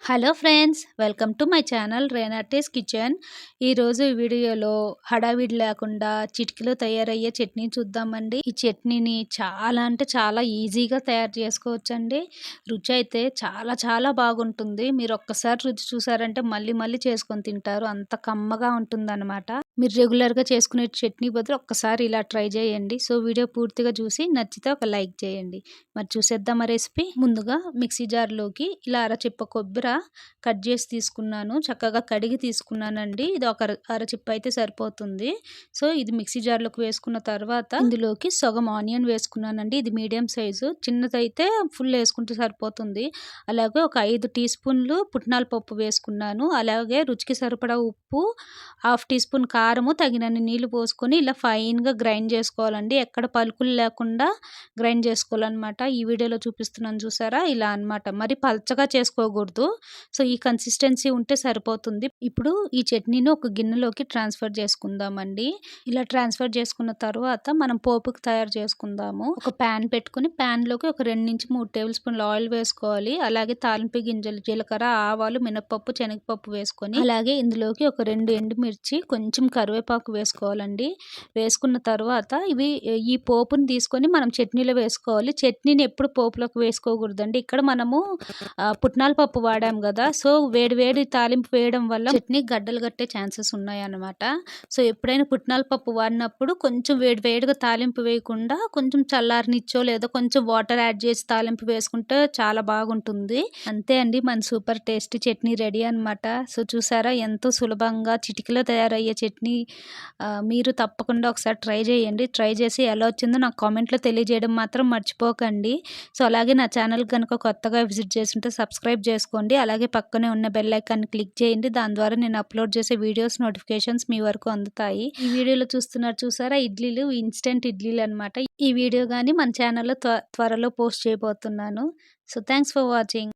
Hello friends, welcome to my channel Renata's kitchen. ఈరోజు ఈ వీడియోలో హడావిడి లేకుండా చిటికలో తయారయ్యే చట్నీ చూద్దామండి. ఈ చట్నీని చాలా అంటే చాలా ఈజీగా తయారు చేసుకోవచ్చండి. రుచి అయితే చాలా చాలా బాగుంటుంది. మీరు ఒక్కసారి రుచి చూసారంటే మళ్ళీ మళ్ళీ చేసుకొని తింటారు. అంత కమ్మగా ఉంటుందన్నమాట. మీరు రెగ్యులర్గా చేసుకునే చట్నీ బదులు ఒక్కసారి ఇలా ట్రై చేయండి. సో వీడియో పూర్తిగా చూసి నచ్చితే ఒక లైక్ చేయండి. మరి చూసేద్దాం ఆ రెసిపీ. ముందుగా మిక్సీ జార్లోకి ఇలా అరచిప్ప కొబ్బరి కట్ చేసి తీసుకున్నాను. చక్కగా కడిగి తీసుకున్నానండి. ఇది ఒక అరచిప్ప అయితే సరిపోతుంది. సో ఇది మిక్సీ జార్లోకి వేసుకున్న తర్వాత ఇందులోకి సగం ఆనియన్ వేసుకున్నానండి. ఇది మీడియం సైజు, చిన్నదైతే ఫుల్ వేసుకుంటే సరిపోతుంది. అలాగే ఒక 5 టీ స్పూన్లు పుట్నాల పప్పు వేసుకున్నాను. అలాగే రుచికి సరిపడా ఉప్పు, 1/2 టీ స్పూన్ కారము, తగినన్ని నీళ్లు పోసుకొని ఇలా ఫైన్గా గ్రైండ్ చేసుకోవాలండి. ఎక్కడ పలుకులు లేకుండా గ్రైండ్ చేసుకోవాలన్నమాట. ఈ వీడియోలో చూపిస్తున్నాను చూసారా, ఇలా అన్నమాట. మరి పల్చగా చేసుకోకూడదు. సో ఈ కన్సిస్టెన్సీ ఉంటే సరిపోతుంది. ఇప్పుడు ఈ చట్నీని ఒక గిన్నెలోకి ట్రాన్స్ఫర్ చేసుకుందామండి. ఇలా ట్రాన్స్ఫర్ చేసుకున్న తర్వాత మనం పోపుకి తయారు చేసుకుందాము. ఒక ప్యాన్ పెట్టుకుని ప్యాన్లోకి ఒక 2-3 టేబుల్ స్పూన్ల ఆయిల్ వేసుకోవాలి. అలాగే తాలింపు గింజలు, జీలకర్ర, ఆవాలు, మినపప్పు, శనగపప్పు వేసుకొని అలాగే ఇందులోకి ఒక 2 ఎండుమిర్చి, కొంచెం కరివేపాకు వేసుకోవాలండి. వేసుకున్న తర్వాత ఈ పోపుని తీసుకొని మనం చట్నీలో వేసుకోవాలి. చట్నీని ఎప్పుడు పోపులోకి వేసుకోకూడదండి. ఇక్కడ మనము పుట్నాల పప్పు వాడాం కదా, సో వేడి వేడి తాలింపు వేయడం వల్ల చట్నీ గడ్డలు కట్టే ఛాన్సెస్ ఉన్నాయన్నమాట. సో ఎప్పుడైనా పుట్నాల పప్పు వాడినప్పుడు కొంచెం వేడి వేడిగా తాలింపు వేయకుండా కొంచెం చల్లారనిచ్చో లేదా కొంచెం వాటర్ యాడ్ చేసి తాలింపు వేసుకుంటే చాలా బాగుంటుంది. అంతే అండి, మన సూపర్ టేస్టీ చట్నీ రెడీ అనమాట. సో చూసారా ఎంతో సులభంగా చిటికలో తయారయ్యే చట్నీ. మీరు తప్పకుండా ఒకసారి ట్రై చేయండి. ట్రై చేసి ఎలా వచ్చిందో నాకు కామెంట్లో తెలియజేయడం మాత్రం మర్చిపోకండి. సో అలాగే నా ఛానల్ కనుక కొత్తగా విజిట్ చేస్తుంటే సబ్స్క్రైబ్ చేసుకోండి. అలాగే పక్కనే ఉన్న బెల్ ఐకాన్ని క్లిక్ చేయండి. దాని ద్వారా నేను అప్లోడ్ చేసే వీడియోస్ నోటిఫికేషన్స్ మీ వరకు అందుతాయి. ఈ వీడియోలో చూస్తున్నారు చూసారా, ఇడ్లీలు, ఇన్స్టెంట్ ఇడ్లీలు అనమాట. ఈ వీడియో కానీ మన ఛానల్లో త్వరలో పోస్ట్ చేయబోతున్నాను. So thanks for watching.